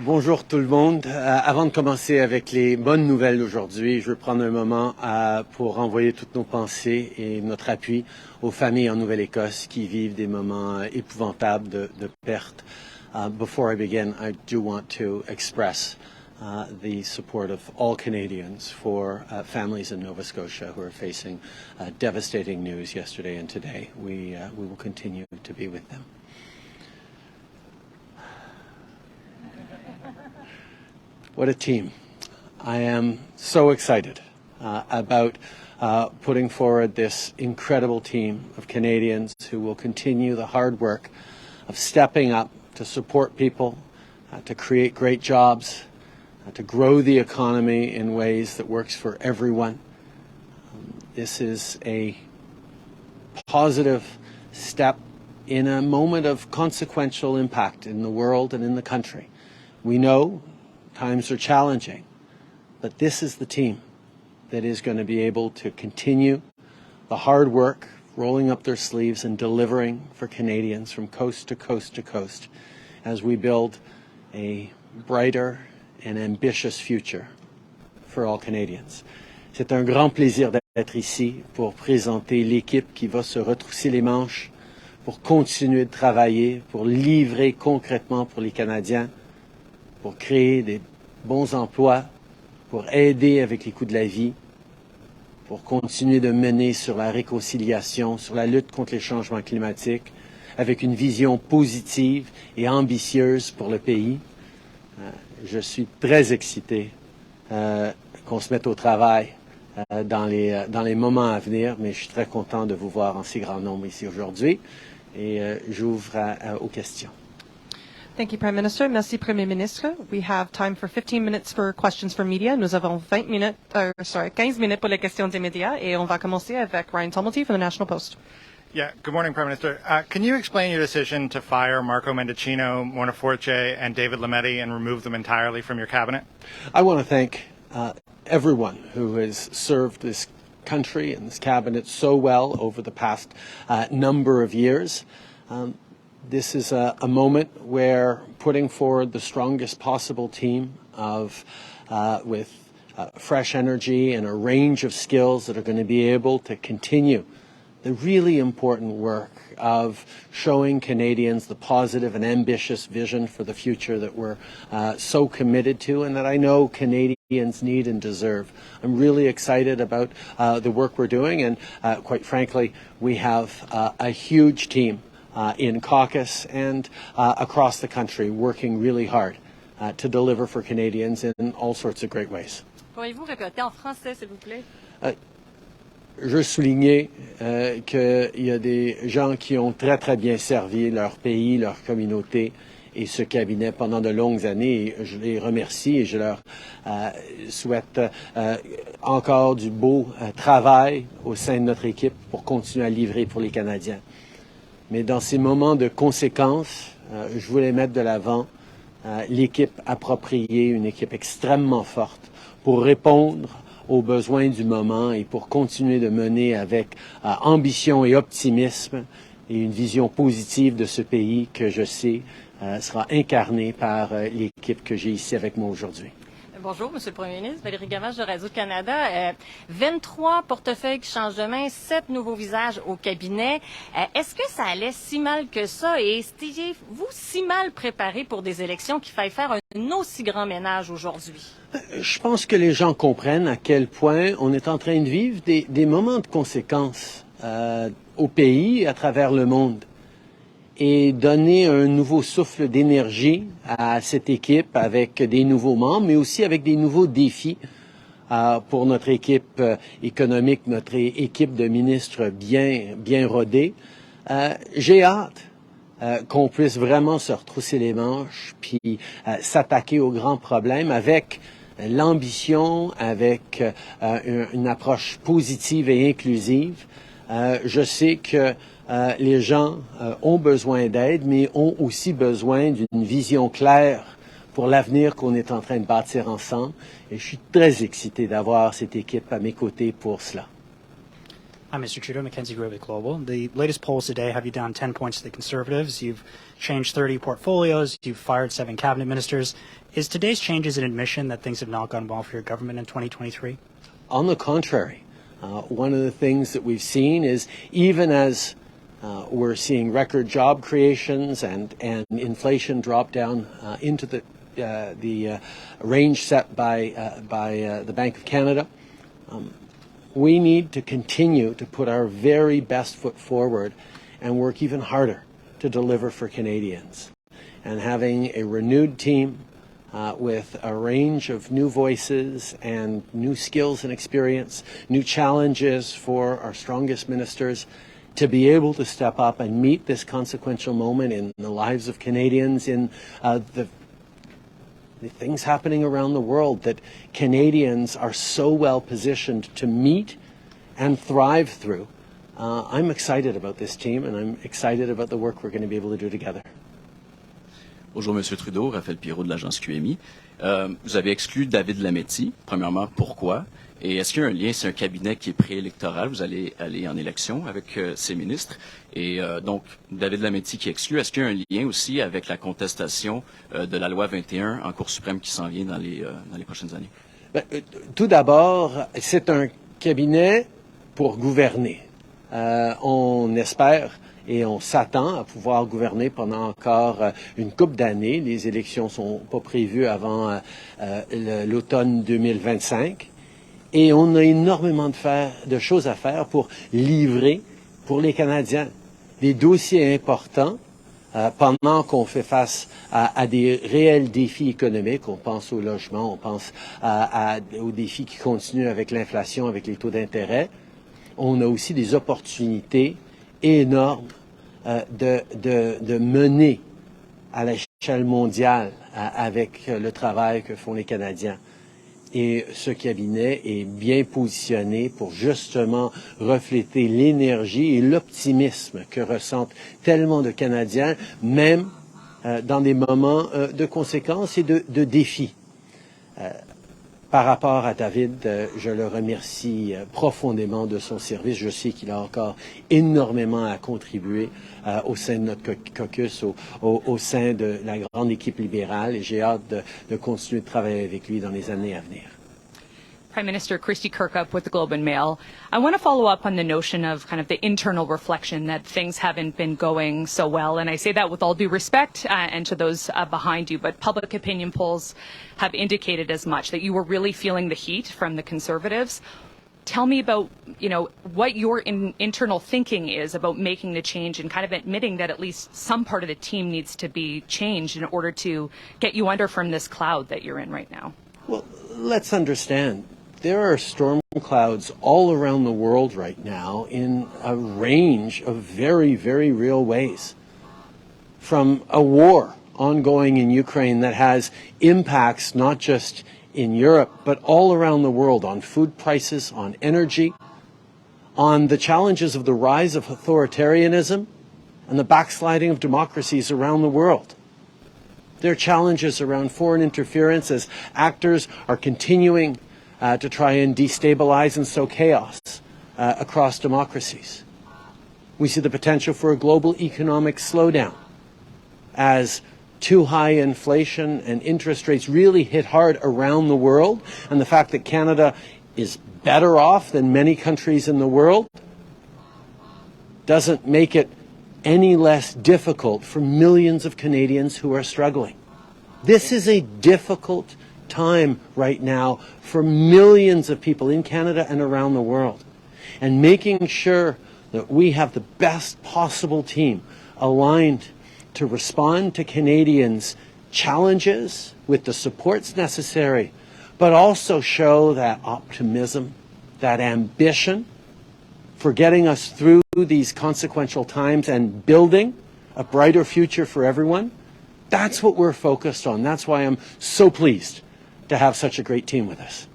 Bonjour tout le monde. Avant de commencer avec les bonnes nouvelles d'aujourd'hui, je veux prendre un moment pour envoyer toutes nos pensées et notre appui aux familles en Nouvelle-Écosse qui vivent des moments épouvantables de perte. Before I begin, I do want to express the support of all Canadians for families in Nova Scotia who are facing devastating news yesterday and today. We will continue to be with them. What a team. I am so excited about putting forward this incredible team of Canadians who will continue the hard work of stepping up to support people, to create great jobs, to grow the economy in ways that works for everyone. This is a positive step in a moment of consequential impact in the world and in the country. We know times are challenging, but this is the team that is going to be able to continue the hard work, rolling up their sleeves and delivering for Canadians from coast to coast to coast as we build a brighter and ambitious future for all Canadians. C'est un grand plaisir d'être ici pour présenter l'équipe qui va se retrousser les manches pour continuer de travailler, pour livrer concrètement pour les Canadiens, pour créer des bons emplois, pour aider avec les coûts de la vie, pour continuer de mener sur la réconciliation, sur la lutte contre les changements climatiques, avec une vision positive et ambitieuse pour le pays. Je suis très excité qu'on se mette au travail dans les moments à venir, mais je suis très content de vous voir en si grand nombre ici aujourd'hui et j'ouvre aux questions. Thank you, Prime Minister. Merci, Premier Ministre. We have time for 15 minutes for questions from media. Nous avons 15 minutes pour les questions des médias et on va commencer avec Ryan Tumulty from the National Post. Yeah, good morning, Prime Minister. Can you explain your decision to fire Marco Mendicino, Mona Forte, and David Lametti and remove them entirely from your cabinet? I want to thank everyone who has served this country and this cabinet so well over the past number of years. This is a moment where putting forward the strongest possible team with fresh energy and a range of skills that are going to be able to continue the really important work of showing Canadians the positive and ambitious vision for the future that we're so committed to and that I know Canadians need and deserve. I'm really excited about the work we're doing and quite frankly, we have a huge team in caucus and across the country working really hard to deliver for Canadians in all sorts of great ways. Pourriez-vous répéter en français, s'il vous plaît? Je soulignais qu'il y a des gens qui ont très, très bien servi leur pays, leur communauté et ce cabinet pendant de longues années. Et je les remercie et je leur souhaite encore du beau travail au sein de notre équipe pour continuer à livrer pour les Canadiens. Mais dans ces moments de conséquences, je voulais mettre de l'avant l'équipe appropriée, une équipe extrêmement forte pour répondre aux besoins du moment et pour continuer de mener avec ambition et optimisme et une vision positive de ce pays que je sais sera incarnée par l'équipe que j'ai ici avec moi aujourd'hui. Bonjour, Monsieur le Premier ministre. Valérie Gamache de Radio-Canada. 23 portefeuilles qui changent de main, 7 nouveaux visages au cabinet. Est-ce que ça allait si mal que ça? Et étiez-vous si mal préparé pour des élections qu'il faille faire un aussi grand ménage aujourd'hui? Je pense que les gens comprennent à quel point on est en train de vivre des moments de conséquences au pays et à travers le monde. Et donner un nouveau souffle d'énergie à cette équipe avec des nouveaux membres, mais aussi avec des nouveaux défis pour notre équipe économique, notre équipe de ministres bien rodés. J'ai hâte qu'on puisse vraiment se retrousser les manches puis s'attaquer aux grands problèmes avec l'ambition, avec une approche positive et inclusive. Je sais que les gens ont besoin d'aide, mais ont aussi besoin d'une vision claire pour l'avenir qu'on est en train de bâtir ensemble. Et je suis très excité d'avoir cette équipe à mes côtés pour cela. Hi, Mr. Trudeau. Mackenzie Grivet Global. The latest polls today have you down 10 points to the Conservatives. You've changed 30 portfolios. You've fired 7 cabinet ministers. Is today's changes an admission that things have not gone well for your government in 2023? On the contrary, one of the things that we've seen is even as we're seeing record job creations and inflation drop down into the range set by the Bank of Canada, we need to continue to put our very best foot forward and work even harder to deliver for Canadians. And having a renewed team with a range of new voices and new skills and experience, new challenges for our strongest ministers to be able to step up and meet this consequential moment in the lives of Canadians, in the things happening around the world that Canadians are so well positioned to meet and thrive through. I'm excited about this team and I'm excited about the work we're going to be able to do together. Bonjour, Monsieur Trudeau, Raphaël Pirot de l'agence QMI. Vous avez exclu David Lametti. Premièrement, pourquoi? Et est-ce qu'il y a un lien, c'est un cabinet qui est préélectoral, vous allez aller en élection avec ces ministres. Et donc, David Lametti qui est exclu, est-ce qu'il y a un lien aussi avec la contestation de la loi 21 en Cour suprême qui s'en vient dans les prochaines années? Tout d'abord, c'est un cabinet pour gouverner. On espère et on s'attend à pouvoir gouverner pendant encore une couple d'années. Les élections sont pas prévues avant l'automne 2025. Et on a énormément de choses à faire pour livrer pour les Canadiens des dossiers importants pendant qu'on fait face à des réels défis économiques. On pense au logement, on pense aux défis qui continuent avec l'inflation, avec les taux d'intérêt. On a aussi des opportunités énormes de mener à l'échelle mondiale avec le travail que font les Canadiens. Et ce cabinet est bien positionné pour justement refléter l'énergie et l'optimisme que ressentent tellement de Canadiens, même dans des moments de conséquences et de défis. Par rapport à David, je le remercie profondément de son service. Je sais qu'il a encore énormément à contribuer au sein de notre caucus, au sein de la grande équipe libérale, et j'ai hâte de continuer de travailler avec lui dans les années à venir. Prime Minister Christy Kirkup with the Globe and Mail. I want to follow up on the notion of kind of the internal reflection that things haven't been going so well. And I say that with all due respect and to those behind you, but public opinion polls have indicated as much, that you were really feeling the heat from the Conservatives. Tell me about, what your internal thinking is about making the change and kind of admitting that at least some part of the team needs to be changed in order to get you under from this cloud that you're in right now. Well, let's understand. There are storm clouds all around the world right now in a range of very, very real ways. From a war ongoing in Ukraine that has impacts not just in Europe, but all around the world, on food prices, on energy, on the challenges of the rise of authoritarianism and the backsliding of democracies around the world. There are challenges around foreign interference as actors are continuing to try and destabilize and sow chaos across democracies. We see the potential for a global economic slowdown as too high inflation and interest rates really hit hard around the world, and the fact that Canada is better off than many countries in the world doesn't make it any less difficult for millions of Canadians who are struggling. This is a difficult time right now for millions of people in Canada and around the world. And making sure that we have the best possible team aligned to respond to Canadians' challenges with the supports necessary, but also show that optimism, that ambition for getting us through these consequential times and building a brighter future for everyone. That's what we're focused on. That's why I'm so pleased to have such a great team with us.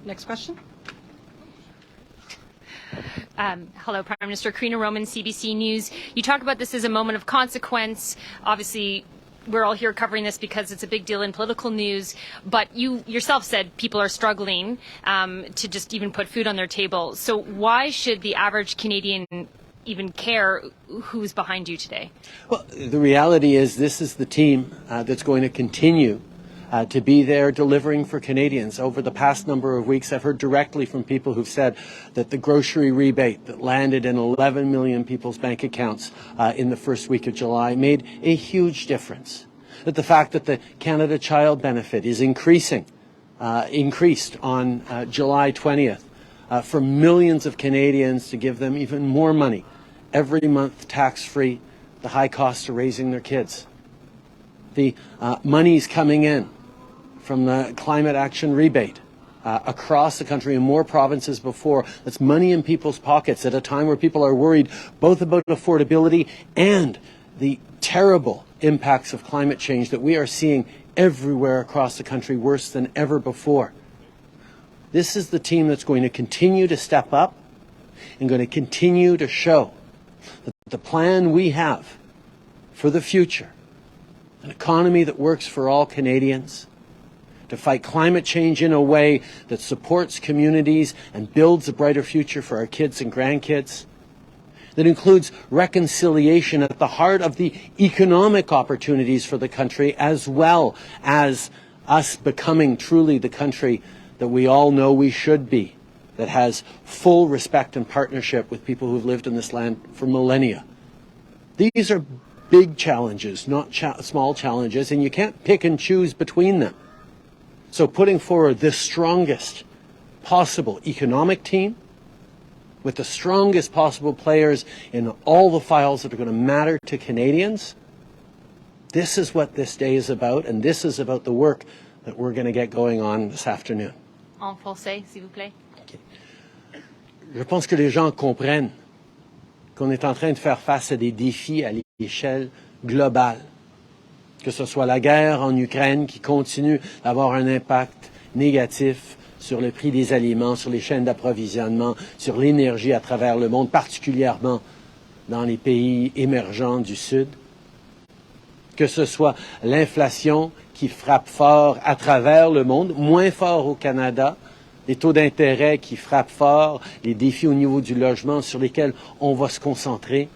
Next question. Hello, Prime Minister. Karina Roman, CBC News. You talk about this as a moment of consequence. Obviously, we're all here covering this because it's a big deal in political news, but you yourself said people are struggling to just even put food on their table. So why should the average Canadian even care who's behind you today? Well, the reality is this is the team that's going to continue to be there delivering for Canadians. Over the past number of weeks, I've heard directly from people who've said that the grocery rebate that landed in 11 million people's bank accounts in the first week of July made a huge difference. That the fact that the Canada Child Benefit is increased on July 20th for millions of Canadians to give them even more money every month tax-free, the high cost of raising their kids. The money's coming in from the climate action rebate across the country in more provinces before. That's money in people's pockets at a time where people are worried both about affordability and the terrible impacts of climate change that we are seeing everywhere across the country, worse than ever before. This is the team that's going to continue to step up and going to continue to show that the plan we have for the future, an economy that works for all Canadians, to fight climate change in a way that supports communities and builds a brighter future for our kids and grandkids, that includes reconciliation at the heart of the economic opportunities for the country, as well as us becoming truly the country that we all know we should be, that has full respect and partnership with people who've lived in this land for millennia. These are big challenges, not small challenges, and you can't pick and choose between them. So putting forward the strongest possible economic team with the strongest possible players in all the files that are going to matter to Canadians, this is what this day is about, and this is about the work that we're going to get going on this afternoon. En français, s'il vous plaît. Je pense que les gens comprennent qu'on est en train de faire face à des défis à l'échelle globale. Que ce soit la guerre en Ukraine qui continue d'avoir un impact négatif sur le prix des aliments, sur les chaînes d'approvisionnement, sur l'énergie à travers le monde, particulièrement dans les pays émergents du Sud. Que ce soit l'inflation qui frappe fort à travers le monde, moins fort au Canada, les taux d'intérêt qui frappent fort, les défis au niveau du logement sur lesquels on va se concentrer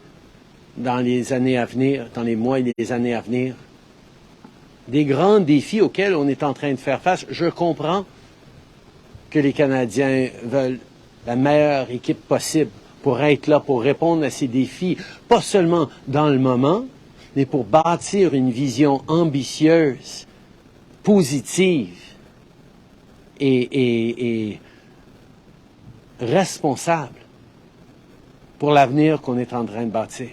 dans les années à venir, dans les mois et les années à venir. Des grands défis auxquels on est en train de faire face. Je comprends que les Canadiens veulent la meilleure équipe possible pour être là, pour répondre à ces défis, pas seulement dans le moment, mais pour bâtir une vision ambitieuse, positive et responsable pour l'avenir qu'on est en train de bâtir.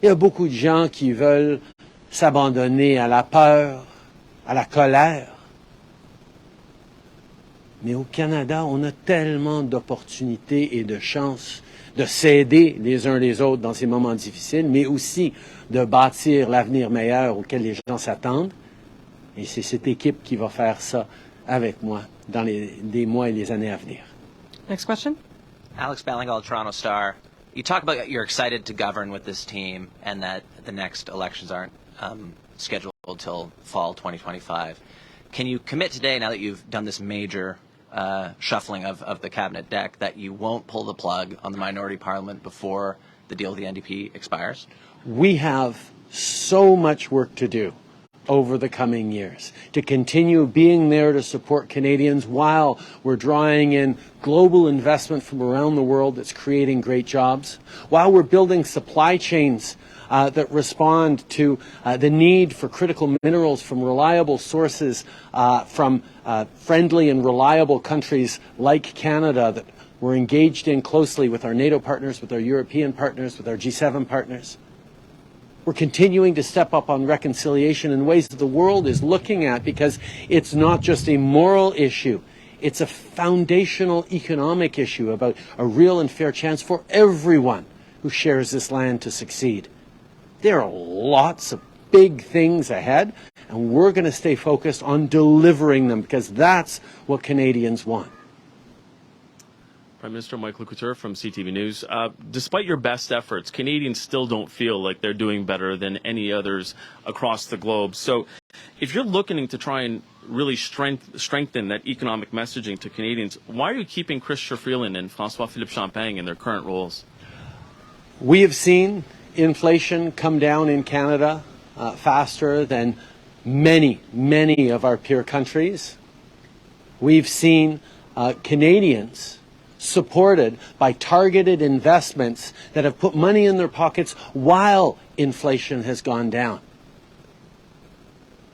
Il y a beaucoup de gens qui veulent s'abandonner à la peur, à la colère. Mais au Canada, on a tellement d'opportunités et de chances de s'aider les uns les autres dans ces moments difficiles, mais aussi de bâtir l'avenir meilleur auquel les gens s'attendent. Et c'est cette équipe qui va faire ça avec moi dans les mois et les années à venir. Next question. Alex Ballingall, Toronto Star. You talk about you're excited to govern with this team and that the next elections aren't scheduled till fall 2025. Can you commit today, now that you've done this major shuffling of the cabinet deck, that you won't pull the plug on the minority parliament before the deal with the NDP expires? We have so much work to do over the coming years to continue being there to support Canadians while we're drawing in global investment from around the world that's creating great jobs, while we're building supply chains that respond to the need for critical minerals from reliable sources from friendly and reliable countries like Canada that we're engaged in closely with our NATO partners, with our European partners, with our G7 partners. We're continuing to step up on reconciliation in ways that the world is looking at, because it's not just a moral issue. It's a foundational economic issue about a real and fair chance for everyone who shares this land to succeed. There are lots of big things ahead, and we're going to stay focused on delivering them, because that's what Canadians want. Prime Minister Michael Couture from CTV News. Despite your best efforts, Canadians still don't feel like they're doing better than any others across the globe. So if you're looking to try and really strengthen that economic messaging to Canadians, why are you keeping Chrystia Freeland and François-Philippe Champagne in their current roles? We have seen inflation come down in Canada faster than many of our peer countries. We've seen Canadians supported by targeted investments that have put money in their pockets while inflation has gone down.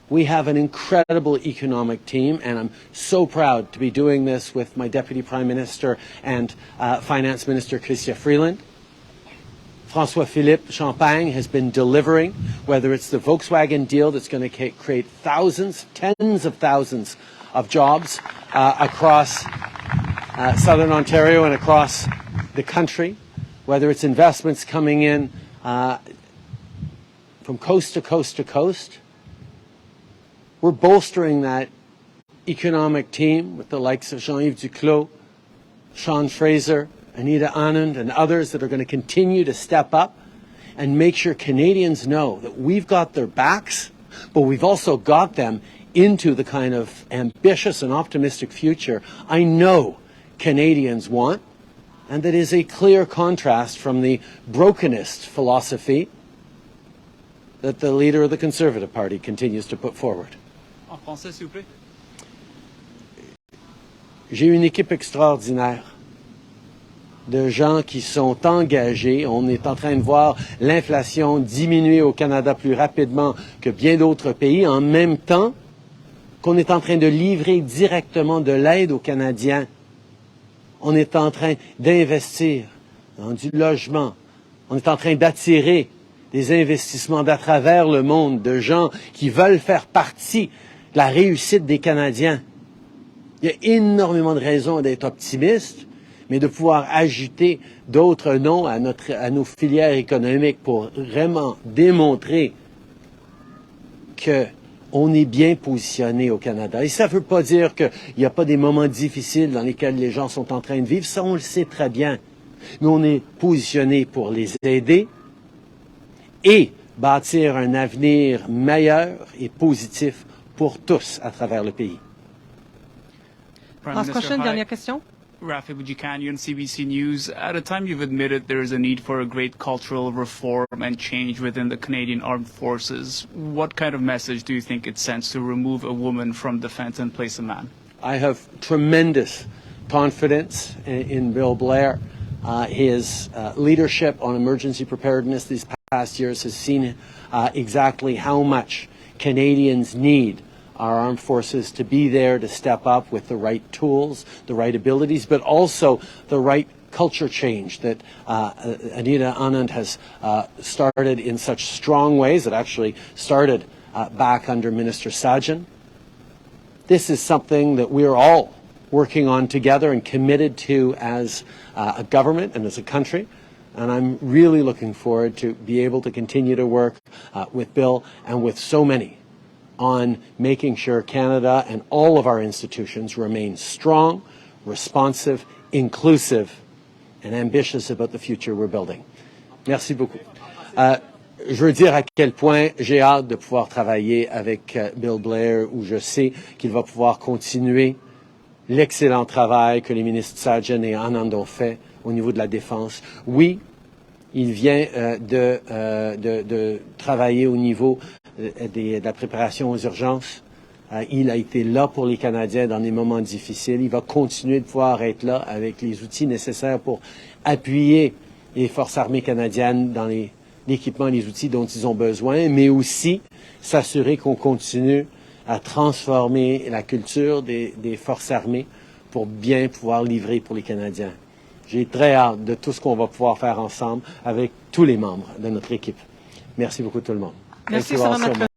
We have an incredible economic team, and I'm so proud to be doing this with my Deputy Prime Minister and Finance Minister Chrystia Freeland. François-Philippe Champagne has been delivering, whether it's the Volkswagen deal that's going to create thousands, tens of thousands of jobs across southern Ontario and across the country, whether it's investments coming in from coast to coast to coast. We're bolstering that economic team with the likes of Jean-Yves Duclos, Sean Fraser, Anita Anand, and others that are going to continue to step up and make sure Canadians know that we've got their backs, but we've also got them into the kind of ambitious and optimistic future I know Canadians want, and that is a clear contrast from the brokenist philosophy that the leader of the Conservative Party continues to put forward. En français, s'il vous plaît. J'ai une équipe extraordinaire de gens qui sont engagés. On est en train de voir l'inflation diminuer au Canada plus rapidement que bien d'autres pays, en même temps qu'on est en train de livrer directement de l'aide aux Canadiens. On est en train d'investir dans du logement. On est en train d'attirer des investissements d'à travers le monde, de gens qui veulent faire partie de la réussite des Canadiens. Il y a énormément de raisons d'être optimiste, mais de pouvoir ajouter d'autres noms à nos filières économiques pour vraiment démontrer qu'on est bien positionné au Canada. Et ça ne veut pas dire qu'il n'y a pas des moments difficiles dans lesquels les gens sont en train de vivre. Ça, on le sait très bien. Mais on est positionné pour les aider et bâtir un avenir meilleur et positif pour tous à travers le pays. Prime Last Minister, question, hi. dernière question. Rafi Boudjikanian, CBC News. At a time you've admitted there is a need for a great cultural reform and change within the Canadian Armed Forces, what kind of message do you think it sends to remove a woman from defense and place a man? I have tremendous confidence in Bill Blair. His leadership on emergency preparedness these past years has seen exactly how much Canadians need our armed forces to be there to step up with the right tools, the right abilities, but also the right culture change that Anita Anand has started in such strong ways. It actually started back under Minister Sajjan. This is something that we're all working on together and committed to as a government and as a country. And I'm really looking forward to be able to continue to work with Bill and with so many on making sure Canada and all of our institutions remain strong, responsive, inclusive, and ambitious about the future we're building. Merci beaucoup. Je veux dire à quel point j'ai hâte de pouvoir travailler avec Bill Blair, où je sais qu'il va pouvoir continuer l'excellent travail que les ministres Sajjan et Anand ont fait au niveau de la défense. Oui, il vient de travailler au niveau de la préparation aux urgences. Il a été là pour les Canadiens dans des moments difficiles. Il va continuer de pouvoir être là avec les outils nécessaires pour appuyer les forces armées canadiennes dans l'équipement et les outils dont ils ont besoin, mais aussi s'assurer qu'on continue à transformer la culture des forces armées pour bien pouvoir livrer pour les Canadiens. J'ai très hâte de tout ce qu'on va pouvoir faire ensemble avec tous les membres de notre équipe. Merci beaucoup tout le monde. Merci, Thank you all Madame so la much.